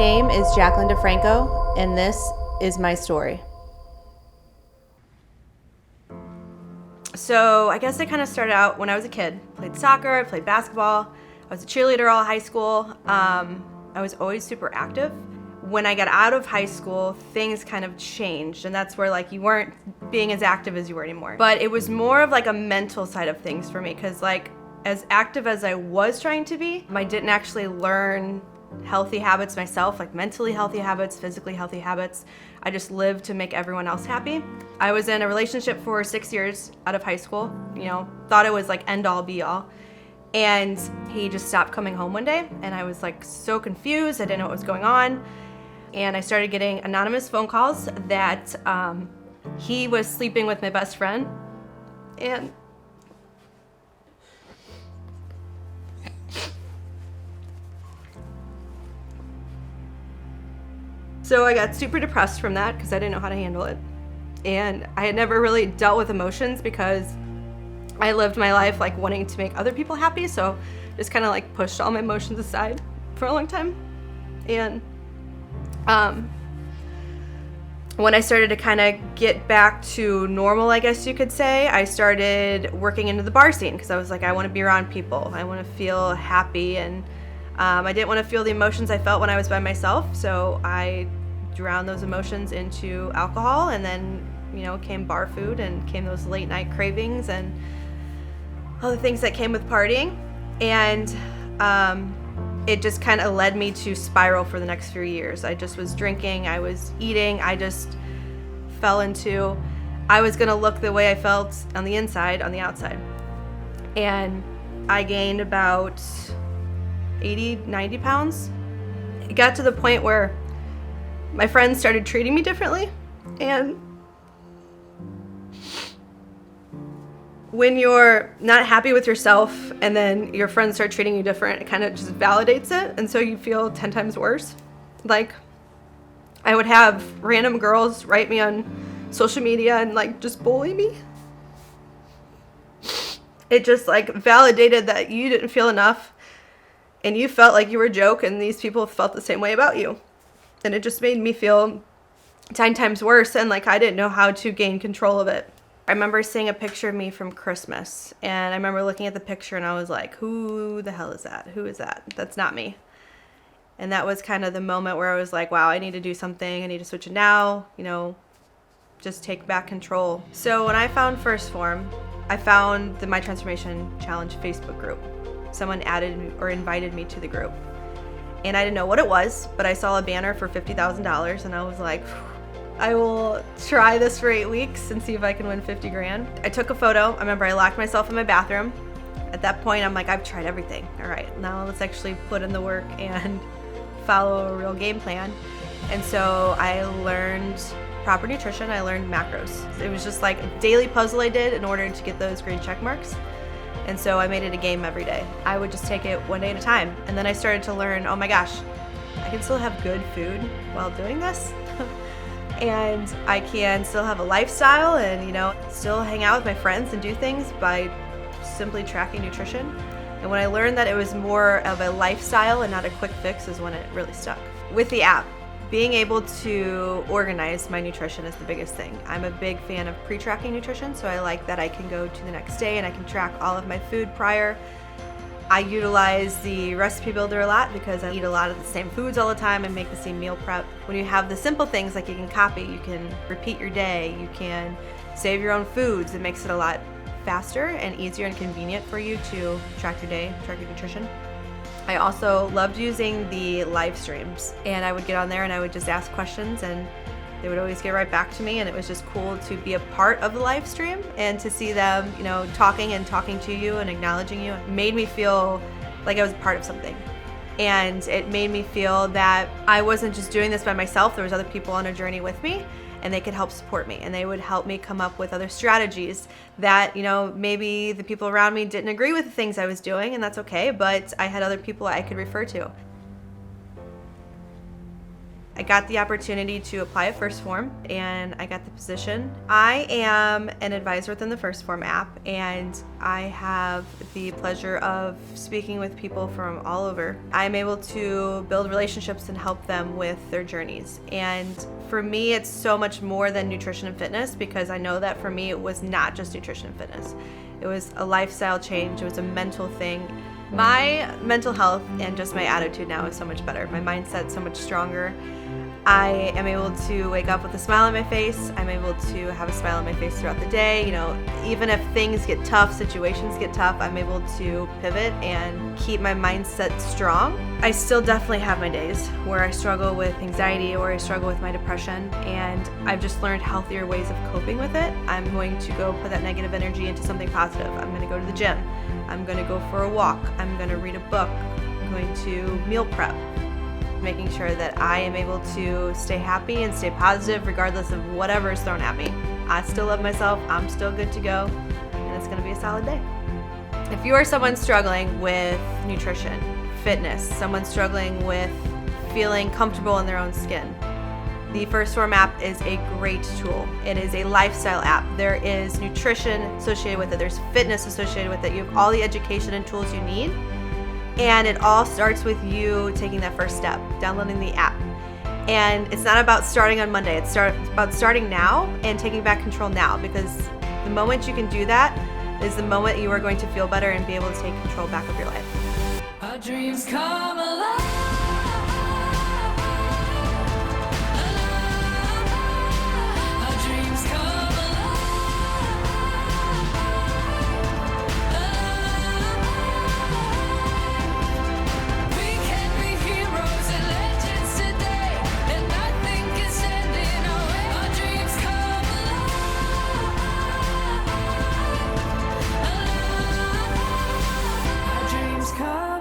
name is Jaclyn DeFranco, and this is my story. So I guess I kind of started out when I was a kid. Played soccer, I played basketball, I was a cheerleader all high school. I was always super active. When I got out of high school, things kind of changed, and that's where like you weren't being as active as you were anymore. But it was more of like a mental side of things for me, because like as active as I was trying to be, I didn't actually learn healthy habits myself, like mentally healthy habits, physically healthy habits. I just lived to make everyone else happy. I was in a relationship for 6 years out of high school, thought it was like end all be all. And he just stopped coming home one day, and I was like so confused. I didn't know what was going on. And I started getting anonymous phone calls that he was sleeping with my best friend. And so I got super depressed from that because I didn't know how to handle it. And I had never really dealt with emotions because I lived my life like wanting to make other people happy. So just kind of like pushed all my emotions aside for a long time. And when I started to kind of get back to normal, I guess you could say, I started working into the bar scene because I was like, I want to be around people. I want to feel happy, and I didn't want to feel the emotions I felt when I was by myself. So I drowned those emotions into alcohol, and then, came bar food, and came those late night cravings and all the things that came with partying. And it just kind of led me to spiral for the next few years. I just was drinking, I was eating, I just fell into, I was gonna look the way I felt on the inside, on the outside. And I gained about 80, 90 pounds. It got to the point where my friends started treating me differently. And when you're not happy with yourself and then your friends start treating you different, it kind of just validates it. And so you feel 10 times worse. Like, I would have random girls write me on social media and like just bully me. It just like validated that you didn't feel enough and you felt like you were a joke, and these people felt the same way about you. And it just made me feel 10 times worse, and like I didn't know how to gain control of it. I remember seeing a picture of me from Christmas, and I remember looking at the picture and I was like, who the hell is that? Who is that? That's not me. And that was kind of the moment where I was like, wow, I need to do something. I need to switch it now, just take back control. So when I found First Phorm, I found the My Transformation Challenge Facebook group. Someone added or invited me to the group. And I didn't know what it was, but I saw a banner for $50,000, and I was like, I will try this for 8 weeks and see if I can win 50 grand. I took a photo. I remember I locked myself in my bathroom. At that point, I'm like, I've tried everything. All right, now let's actually put in the work and follow a real game plan. And so I learned proper nutrition. I learned macros. It was just like a daily puzzle I did in order to get those green check marks. And so I made it a game every day. I would just take it one day at a time. And then I started to learn, oh my gosh, I can still have good food while doing this. And I can still have a lifestyle and, still hang out with my friends and do things by simply tracking nutrition. And when I learned that it was more of a lifestyle and not a quick fix is when it really stuck. With the app, being able to organize my nutrition is the biggest thing. I'm a big fan of pre-tracking nutrition, so I like that I can go to the next day and I can track all of my food prior. I utilize the recipe builder a lot because I eat a lot of the same foods all the time and make the same meal prep. When you have the simple things like you can copy, you can repeat your day, you can save your own foods, it makes it a lot faster and easier and convenient for you to track your day, track your nutrition. I also loved using the live streams, and I would get on there and I would just ask questions and they would always get right back to me, and it was just cool to be a part of the live stream and to see them, talking to you and acknowledging you. It made me feel like I was a part of something. And it made me feel that I wasn't just doing this by myself. There was other people on a journey with me, and they could help support me, and they would help me come up with other strategies that, maybe the people around me didn't agree with the things I was doing, and that's okay, but I had other people I could refer to. I got the opportunity to apply at Phorm, and I got the position. I am an advisor within the Phorm app, and I have the pleasure of speaking with people from all over. I'm able to build relationships and help them with their journeys. And for me, it's so much more than nutrition and fitness, because I know that for me, it was not just nutrition and fitness. It was a lifestyle change. It was a mental thing. My mental health and just my attitude now is so much better. My mindset's so much stronger. I am able to wake up with a smile on my face. I'm able to have a smile on my face throughout the day. Even if things get tough, situations get tough, I'm able to pivot and keep my mindset strong. I still definitely have my days where I struggle with anxiety or I struggle with my depression, and I've just learned healthier ways of coping with it. I'm going to go put that negative energy into something positive. I'm going to go to the gym. I'm going to go for a walk. I'm going to read a book. I'm going to meal prep. Making sure that I am able to stay happy and stay positive regardless of whatever is thrown at me. I still love myself. I'm still good to go, and it's going to be a solid day. If you are someone struggling with nutrition, fitness, someone struggling with feeling comfortable in their own skin, the Phorm app is a great tool. It is a lifestyle app. There is nutrition associated with it. There's fitness associated with it. You have all the education and tools you need. And it all starts with you taking that first step, downloading the app. And it's not about starting on Monday. It's about starting now and taking back control now, because the moment you can do that is the moment you are going to feel better and be able to take control back of your life. Our dreams come alive. Come